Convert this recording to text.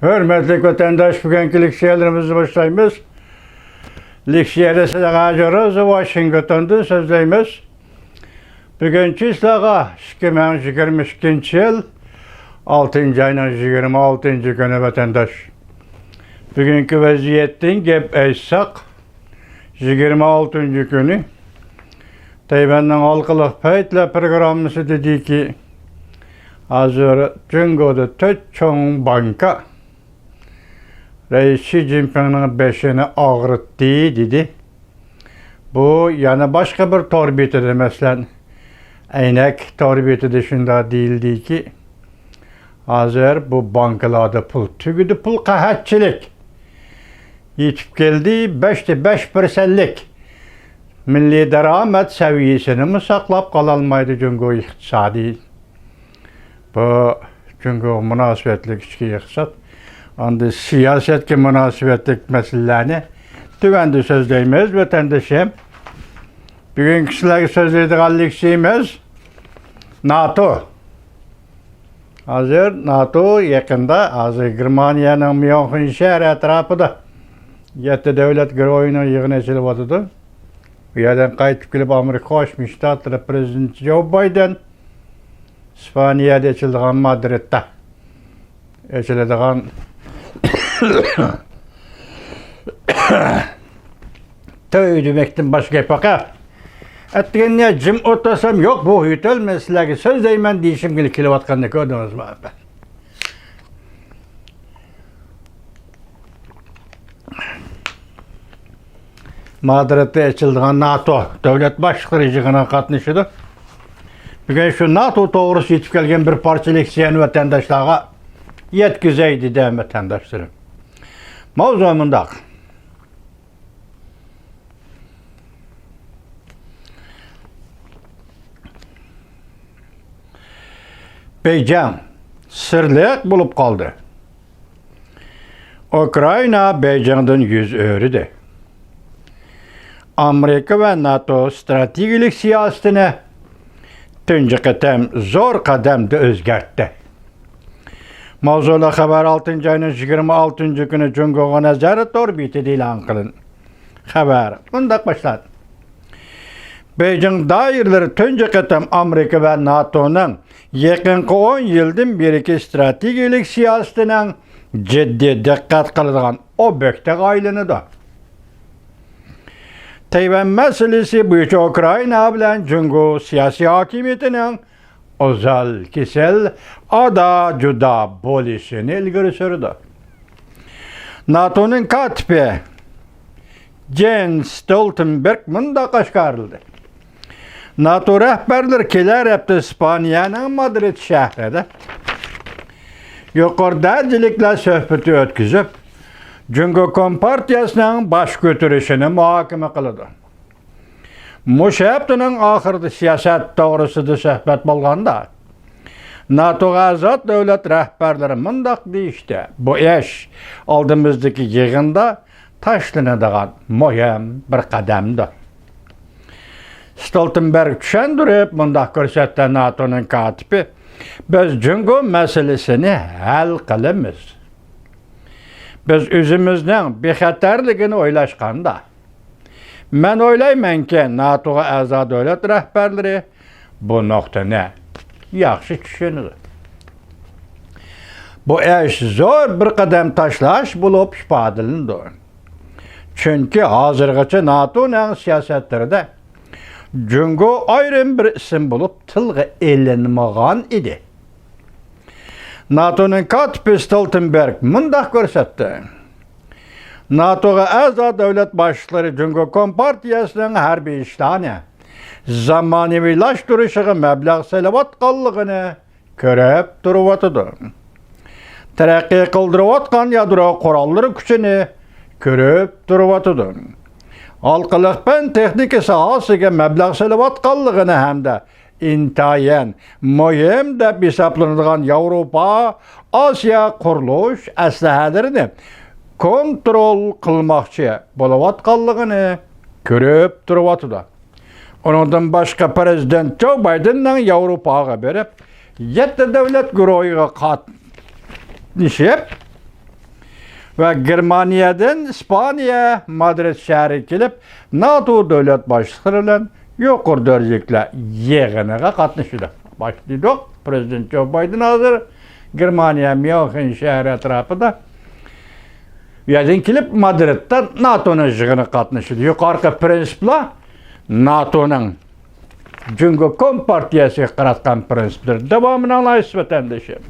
Hürmetli vatandaş, bugünkü leksiyalarımızı başlayımız. Leksiyada size ağacırız, Washington'da sözleyimiz. Bugünkü islağa 2022 yıl 6. ayının 26. günü vatandaş. Bugünkü vaziyetten gep aysak 26. günü Tayvan'ın halkılık paytla programımızı dedi ki hazır Cungo'da 4 çoğun banka Reis Xi Jinping'in beşini ağrıttı dedi. Bu yani başka bir torbiyeti mesela aynak torbiyeti dışında değildi ki hazır bu bankalarda pul tügüdü, pul kahatçilik yetip geldi 5%'lik milli deramet seviyesini mi saklap kalalmaydı Cungo iktisadi. Bu Cungo münasebetlik içki iktisat. Anda siyasetki münasebetlik meselelerini tüvendi sözleyimiz vatandaşım. Bugünkü sizlerge sözleydiği leksiyimiz NATO. Hazır NATO yakında hazır Germaniyanın München şehri etrafında 7 devlet groyunu yığın açılıp atıdı. Bu yerden kayıtıp gelip Amerika Koşmuş Ştatları Prezidenti Joe Biden İspanya'da açıldığı Madrid'de açıldığı Tövbe demekten başka yapaka. Ettiğinde cim otasam yok bu hütel meseleki söz deymen deyişim gibi kilovatkanını gördünüz mü abi? Madrid'de açıldığı NATO devlet başlıkları yığına katmıştı. Bugün şu NATO doğrusu yetip gelgen bir parça leksiyen vatandaşlara yetkizeydi de vatandaşlarım. Mavzumunda Beijing sırlık bulup kaldı. Ukrayna Beijing'den yüz öğrüdü. Amerika ve NATO stratejik siyasetini tünce zor kademde özgertti. Mavzula haber 6. ayının 26. günü Cungo'ya nazaret orbiti ilan kılın. Haber bundan başladı. Beijing dairleri tünce Amerika ve NATO'nun yakınki 10 yıldan beriki stratejik siyasetinin ciddi dikkat kılınan obekte aylanıdı. Tayvan meselesi bu Ukrayna bilen Cungo siyasi hakimiyetinin özel kişisel ada juda bolisini ilgiri sürdü. NATO'nun katibi Jens Stoltenberg mında kaşkarıldı. NATO rehberler keler yaptı İspanya'nın Madrid şehrinde. Yukarıda söhbeti ötküzüp Cungo Kompartiyasının baş götürüşünü muhakeme kılıdı. Muşabdının ahırda siyaset doğrusu da söhbet bolganda NATO azat devlet rehberleri mındak deyişti. Bu iş aldığımızdaki yığında taşlanadigan mühim bir kademdi. Stoltenberg düşündürüp mındak ko'rsatdi NATO'nun katibi biz Cungo meselesini hal qilamiz. Biz özümüzün bexatarligini o'ylashganda men o'ylaymanki NATO'ga a'zo davlat rahbarlari bu nuqtani yaxshi tushunadi. Bu ish zo'r bir qadam tashlash bo'lib ifodalandi. Chunki hozirgacha NATO'ning siyosatlarida Cungo ayrim bir isim bo'lib tilga elinmagan edi. NATO'nun katibi Stoltenberg mundaq ko'rsatdi. NATO'ga a'zo davlat boshliqlari Cungo Kompartiyasining harbiy ishlarini zamonaviylashtirilishiga mablag' sarflayotganligini ko'rib turibdi. Taraqqiy qildirayotgan yadro qurollari kuchini ko'rib turibdi. Halqılık ben texnika sahasiga mablag' sarflayotganligini hamda intayin muhim deb hisoblanadigan Yevropa, Osiyo qurilish aslahalarini kontrol qilmoqchi bo'layotganligini ko'rib turibdi. Ondan başqa prezident Joe Biden'ning Yevropaga berib 7 davlat guruhiga qatnashib ve Germaniyadan İspanya Madrid şehri kelip NATO devlet başlıkları bilen yuqori darajadagi yig'iniga qatnashdi. Başlaydık. Prezident Joe Biden hazır Germaniya München şehri etrafında yerden kelip Madrid'de NATO'nun yig'iniga qatnashdi. Yuqorqi prinsiplar NATO'nun Cumhuriyet Kompartiyası qaratgan prinsipler davamını anlayışız vatandaşım.